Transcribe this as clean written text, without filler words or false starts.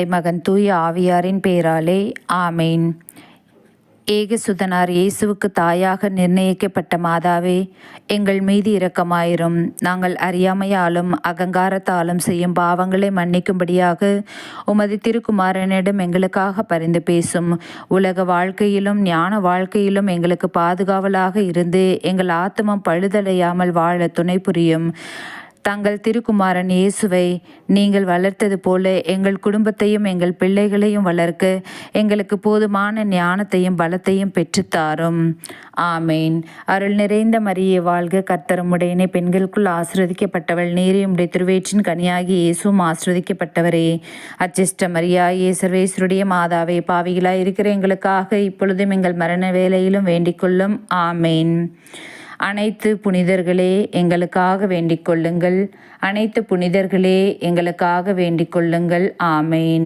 மகன் தூய ஆவியாரின் பெயராலே ஆமேன். ஏகசுதனார் இயேசுவுக்கு தாயாக நிர்ணயிக்கப்பட்ட மாதாவே, எங்கள் மீது இரக்கமாயிரும். நாங்கள் அறியாமையாலும் அகங்காரத்தாலும் செய்யும் பாவங்களை மன்னிக்கும்படியாக உமது திருக்குமாரனிடம் எங்களுக்காக பரிந்து பேசும். உலக வாழ்க்கையிலும் ஞான வாழ்க்கையிலும் எங்களுக்கு பாதுகாவலாக இருந்து எங்கள் ஆத்துமம் பழுதடையாமல் வாழ துணை புரியும். தங்கள் திருக்குமாரன் இயேசுவை நீங்கள் வளர்த்தது போல எங்கள் குடும்பத்தையும் எங்கள் பிள்ளைகளையும் வளர்க்க எங்களுக்கு போதுமான ஞானத்தையும் பலத்தையும் பெற்றுத்தாரும். ஆமேன். அருள் நிறைந்த மரியே வாழ்க, கர்த்தர் உம்முடையனே, பெண்களுக்குள் ஆசீர்வதிக்கப்பட்டவள் நீரே, உம்முடைய திருவயிற்றின் கனியாகி இயேசுவும் ஆசீர்வதிக்கப்பட்டவரே. அச்சிஷ்ட மரியாயே, சர்வேஸ்வருடைய மாதாவே, பாவிகளாய் இருக்கிற எங்களுக்காக இப்பொழுதும் எங்கள் மரண வேளையிலும் வேண்டிக் கொள்ளும். ஆமேன். அனைத்து புனிதர்களே எங்களுக்காக வேண்டிக் கொள்ளுங்கள். அனைத்து புனிதர்களே எங்களுக்காக வேண்டிக் கொள்ளுங்கள். ஆமேன்.